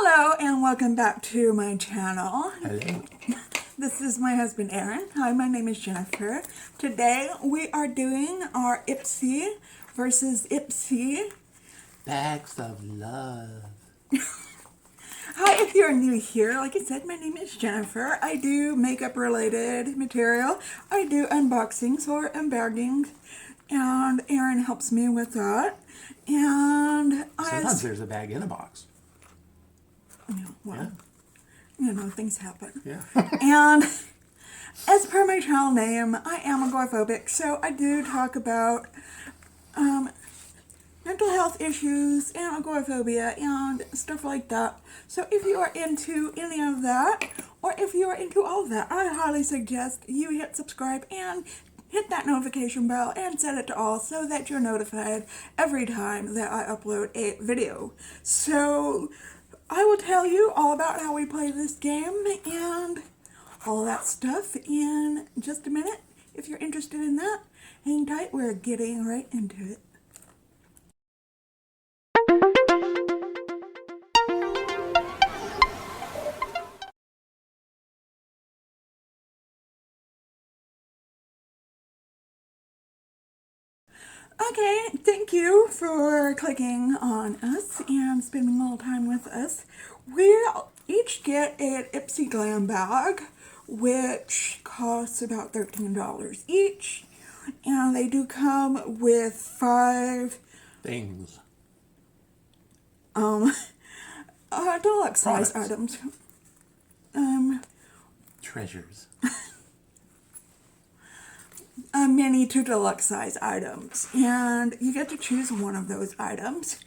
Hello and welcome back to my channel. Hello. This is my husband Aaron. Hi, my name is Jennifer. Today we are doing our Ipsy versus Ipsy. Bags of love. Hi, if you're new here, like I said, my name is Jennifer. I do makeup related material. I do unboxings or unbagging, and Aaron helps me with that. And Sometimes there's a bag in a box. Things happen. Yeah. And as per my channel name, I am agoraphobic, so I do talk about mental health issues and agoraphobia and stuff like that. So if you are into any of that, or if you are into all of that, I highly suggest you hit subscribe and hit that notification bell and set it to all so that you're notified every time that I upload a video. So I will tell you all about how we play this game and all that stuff in just a minute. If you're interested in that, hang tight, we're getting right into it. Okay, thank you for clicking on us and spending a little time with us. We'll each get an Ipsy Glam bag, which costs about $13 each. And they do come with 5 Things. deluxe size Products. items. Treasures. Mini to deluxe size items, and you get to choose one of those items.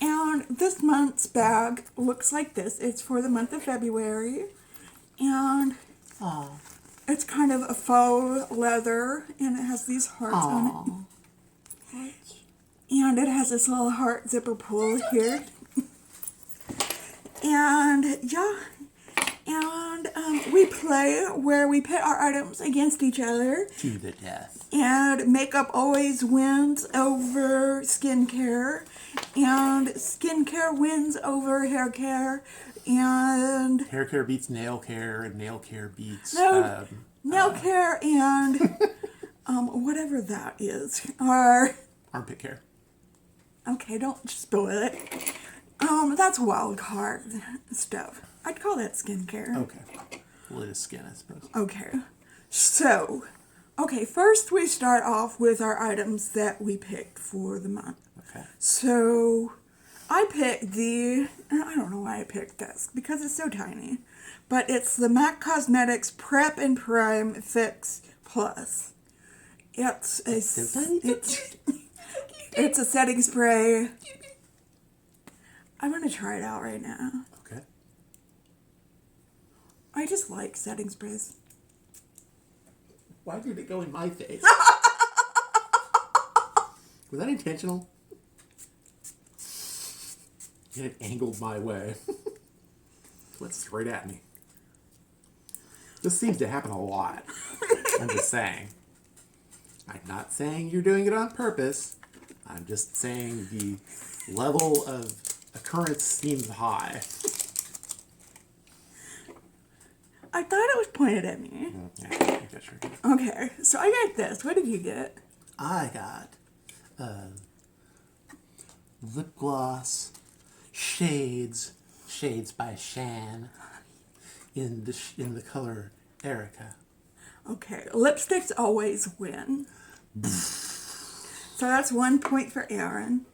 And this month's bag looks like this. It's for the month of February, and it's kind of a faux leather, and it has these hearts on it. And it has this little heart zipper pull here. And yeah, and we play where we pit our items against each other. To the death. And makeup always wins over skincare. And skincare wins over hair care. And Hair care beats nail care, and nail care beats... nail care and whatever that is. Or... armpit care. Okay, don't spoil it. That's wild card stuff. I'd call that skincare. Okay. Well, it is skin, I suppose. Okay. So, first we start off with our items that we picked for the month. Okay. So, I picked I don't know why I picked this, because it's so tiny, but it's the MAC Cosmetics Prep and Prime Fix Plus. It's a setting spray. I'm going to try it out right now. Okay. I just like setting sprays. Why did it go in my face? Was that intentional? And it angled my way. Went straight at me. This seems to happen a lot. I'm just saying. I'm not saying you're doing it on purpose. I'm just saying the level of occurrence seems high. I thought it was pointed at me. Yeah, I guess you're good. Okay, so I got this. What did you get? I got lip gloss, shades by Shan, in the color Erica. Okay, lipsticks always win. So that's 1 point for Aaron.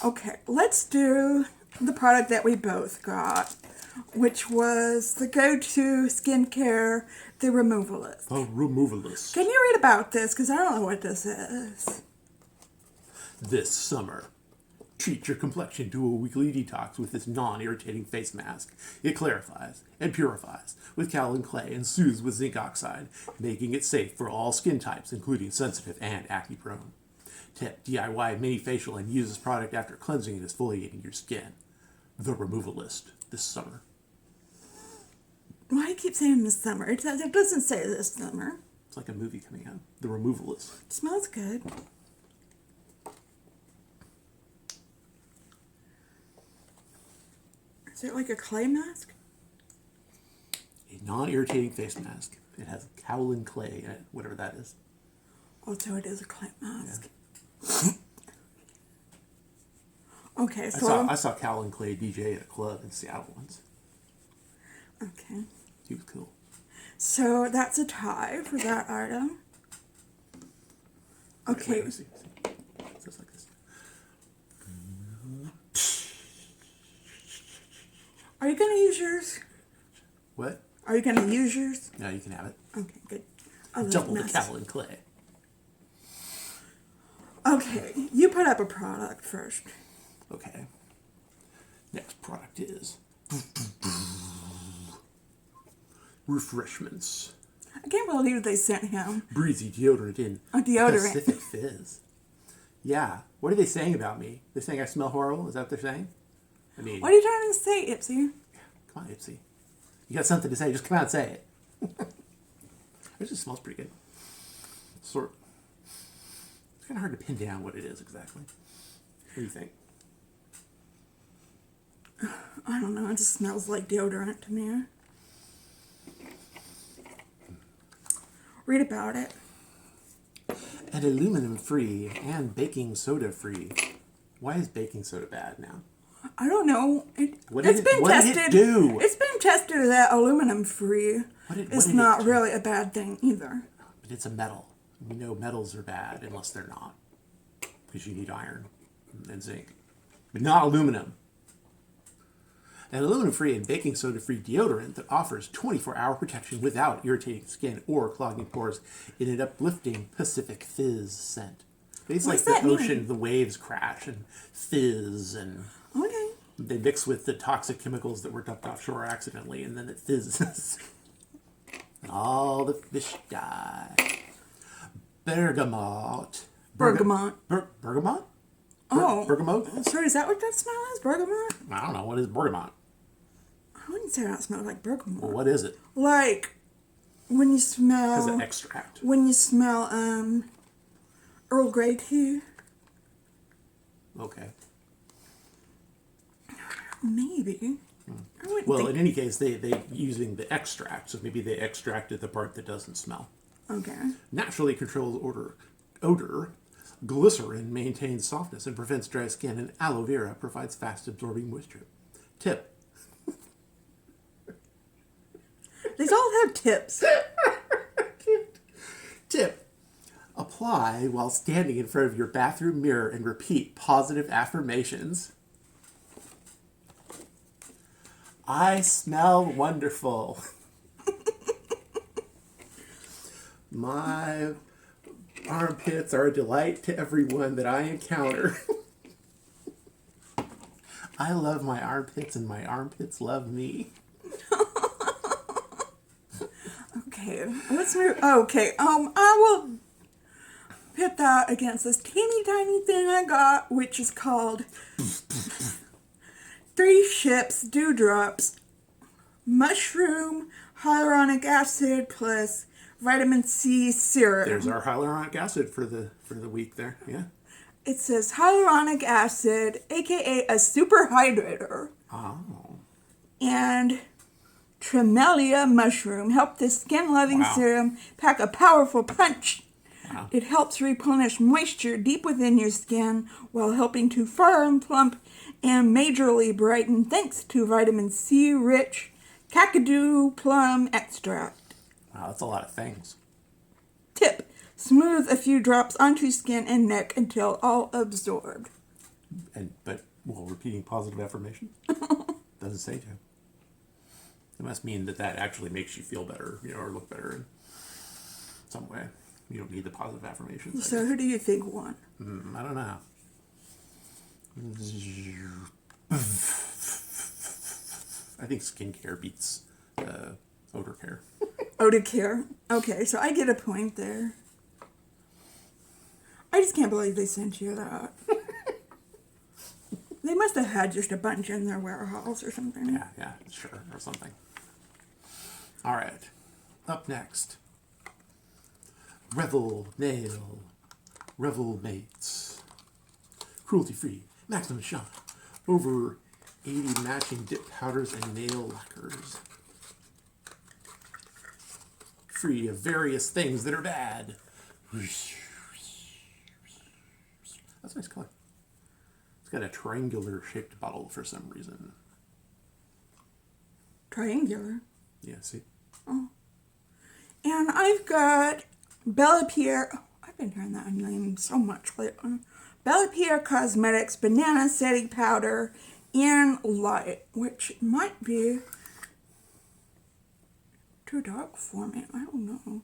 Okay, let's do the product that we both got, which was the go-to skincare, the Removalist. Oh, Removalist. Can you read about this? Because I don't know what this is. This summer, treat your complexion to a weekly detox with this non-irritating face mask. It clarifies and purifies with kaolin clay and soothes with zinc oxide, making it safe for all skin types, including sensitive and acne-prone. Tip: DIY mini facial and use this product after cleansing and exfoliating your skin. The Removalist this summer. Why do you keep saying this summer? It doesn't say this summer. It's like a movie coming out. The Removalist. It smells good. Is it like a clay mask? A non-irritating face mask. It has kaolin clay in it, whatever that is. Also, it is a clay mask. Okay, I so... saw kaolin clay DJ at a club in Seattle once. Okay. He was cool. So that's a tie for that item. Okay. Wait, see. It's just like this. Are you going to use yours? What? Are you going to use yours? No, you can have it. Okay, good. I love Double the masks. kaolin clay. Okay, you put up a product first. Okay. Next product is refreshments. I can't believe they sent him Breezy deodorant in a deodorant. Pacific Fizz. Yeah. What are they saying about me? They're saying I smell horrible? Is that what they're saying? I mean, What are you trying to say, Ipsy? come on, Ipsy. You got something to say, just come out and say it. It just smells pretty good. It's kind of hard to pin down what it is exactly. What do you think? I don't know, it just smells like deodorant to me. Read about it. And aluminum-free and baking soda-free. Why is baking soda bad now? I don't know. What did it do? It's been tested that aluminum free What did is it not do? really a bad thing either. But it's a metal. We know metals are bad unless they're not. Because you need iron and zinc. But not aluminum. An aluminum-free and baking soda-free deodorant that offers 24-hour protection without irritating skin or clogging pores in an uplifting Pacific Fizz scent. It's like What's the that mean? ocean, the waves crash and fizz, and Okay. they mix with the toxic chemicals that were dumped offshore accidentally, and then it fizzes. And all the fish die. Bergamot. Bergamot. Bergamot? Oh. Bergamot? Sorry, is that what that smell is? Bergamot? I don't know. What is bergamot? I wouldn't say that smells like bergamot. Well, what is it? Like when you smell... Has an extract. When you smell Earl Grey tea. Okay. Maybe. I wouldn't Well, think... in any case, they using the extract, so maybe they extracted the part that doesn't smell. Okay. Naturally controls odor. Glycerin maintains softness and prevents dry skin, and aloe vera provides fast absorbing moisture. Tip. These all have tips. Tip. Apply while standing in front of your bathroom mirror and repeat positive affirmations. I smell wonderful. My armpits are a delight to everyone that I encounter. I love my armpits and my armpits love me. Okay, let's move. Okay, I will pit that against this teeny tiny thing I got, which is called 3 Ships Dewdrops Mushroom Hyaluronic Acid plus Vitamin C Serum. There's our hyaluronic acid for the week there. Yeah. It says hyaluronic acid, aka a super hydrator, Oh. and Tremelia mushroom help this skin-loving Wow. serum pack a powerful punch. Wow. It helps replenish moisture deep within your skin while helping to firm, plump, and majorly brighten thanks to vitamin C-rich Kakadu plum extract. Wow, that's a lot of things. Tip: smooth a few drops onto skin and neck until all absorbed. But repeating positive affirmation doesn't say to. It must mean that actually makes you feel better, or look better in some way. You don't need the positive affirmations. So who do you think won? I don't know. I think skincare beats odor care. Odor care. Okay, so I get a point there. I just can't believe they sent you that. They must have had just a bunch in their warehouse or something. Yeah, sure, or something. All right. Up next, Revel Nail, Revel Mates, cruelty-free, maximum shine, over 80 matching dip powders and nail lacquers. Free of various things that are bad. That's a nice color. It's got a triangular shaped bottle for some reason. Triangular. Yeah, see? Oh. And I've got Bella Pierre. Oh, I've been hearing that name so much lately. Bella Pierre Cosmetics Banana Setting Powder in Light, which might be too dark for me. I don't know.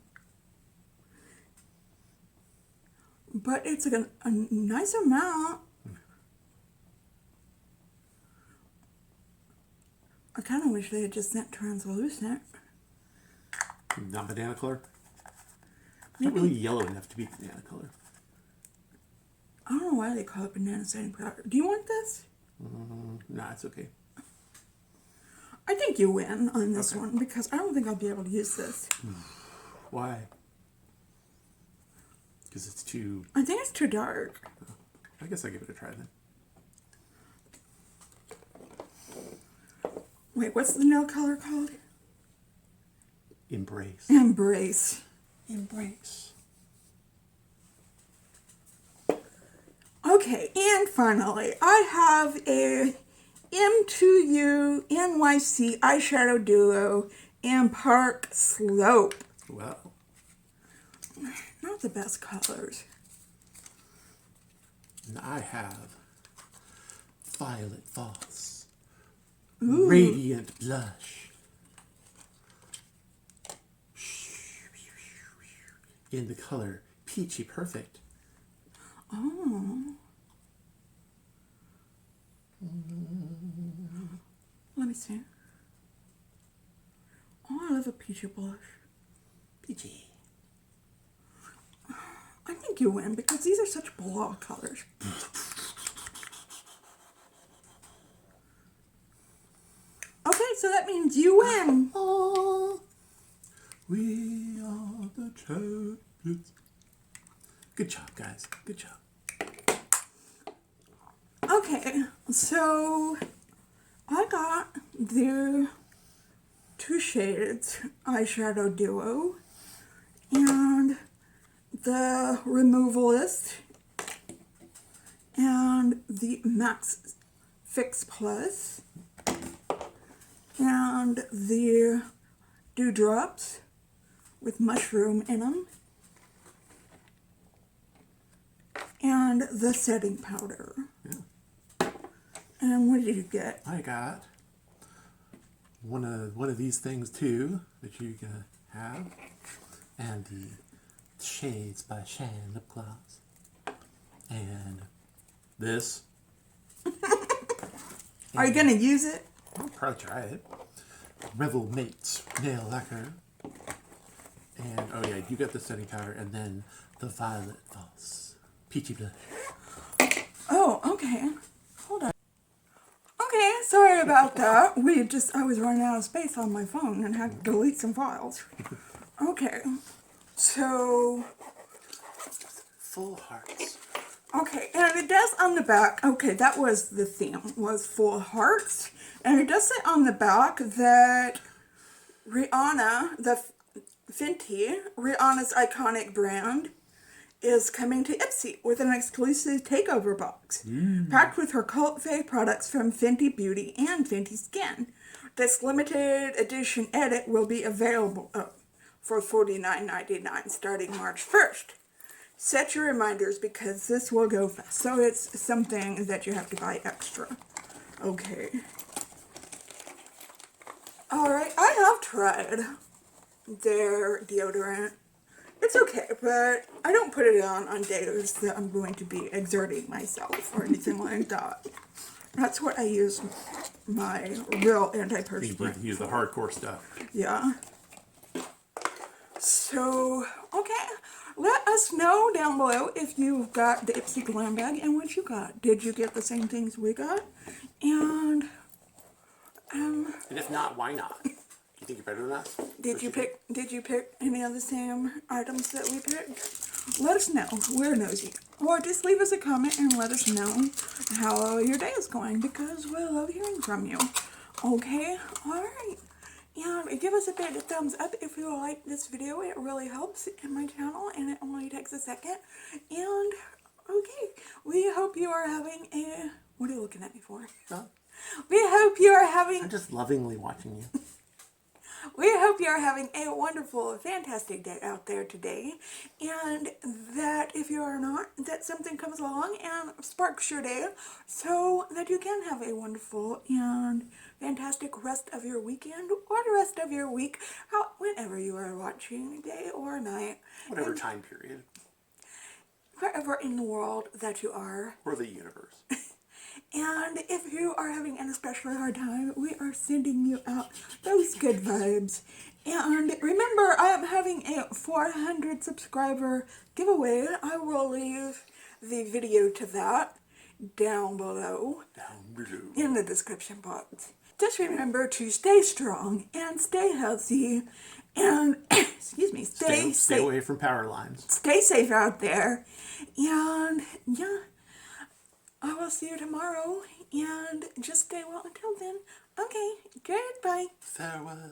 But it's a nice amount. I kind of wish they had just sent translucent. Not banana color? Not really yellow enough to be banana color. I don't know why they call it banana setting powder. Do you want this? Nah, it's okay. I think you win on this one because I don't think I'll be able to use this. Why? Because it's too... I think it's too dark. I guess I'll give it a try then. Wait, what's the nail color called? Embrace. Embrace. Embrace. Okay, and finally, I have a M2U NYC eyeshadow duo in Park Slope. Wow. Not the best colors. And I have Violet False. Ooh. Radiant Blush. In the color Peachy Perfect. Oh. Let me see. Oh, I love a peachy blush. Peachy. I think you win because these are such blah colors. Okay, so that means you win. Oh, we are the champions. Good job, guys. Good job. Okay, so I got the Two Shades eyeshadow duo and the Removalist and the Max Fix Plus and the Dewdrops with mushroom in them and the setting powder. Yeah. And what did you get? I got one of these things too that you can have, and the Shades by Shan lip gloss, and this. Are you gonna use it? I'll probably try it. Revel Mates nail lacquer, and oh yeah, you got the setting powder, and then the Violet False Peachy Blush. Oh, okay. Hold on. Okay, sorry about that. I was running out of space on my phone and had to delete some files. Okay, so, Full Hearts. okay, and it does on the back, okay, that was the theme, was Full Hearts. And it does say on the back that Rihanna, the Fenty, Rihanna's iconic brand, is coming to Ipsy with an exclusive takeover box, packed with her cult fave products from Fenty Beauty and Fenty Skin. This limited edition edit will be available for $49.99 starting March 1st. Set your reminders because this will go fast. So it's something that you have to buy extra. Okay. Alright, I have tried their deodorant. It's okay, but I don't put it on days that I'm going to be exerting myself or anything like that. That's what I use my real You antiperspirant. use the hardcore stuff. Yeah. So, okay. Let us know down below if you've got the Ipsy Glam bag and what you got. Did you get the same things we got? And And if not, why not? You think you're better than us? did you pick any of the same items that we picked? let us know. We're nosy. Or just leave us a comment and let us know how your day is going, because we love hearing from you. Okay? Alright. And give us a big thumbs up if you like this video. It really helps in my channel, and it only takes a second. And, okay, we hope you are having a... What are you looking at me for? Huh? We hope you are having... I'm just lovingly watching you. We hope you're having a wonderful, fantastic day out there today, and that if you are not, that something comes along and sparks your day so that you can have a wonderful and fantastic rest of your weekend or the rest of your week, whenever you are watching, day or night. Whatever time period. Wherever in the world that you are. Or the universe. And if you are having an especially hard time, we are sending you out those good vibes. And remember, I am having a 400 subscriber giveaway. I will leave the video to that down below. In the description box. Just remember to stay strong and stay healthy and, excuse me, stay safe. Stay away from power lines. Stay safe out there. And, yeah. I will see you tomorrow, and just stay well until then. Okay, goodbye. Farewell.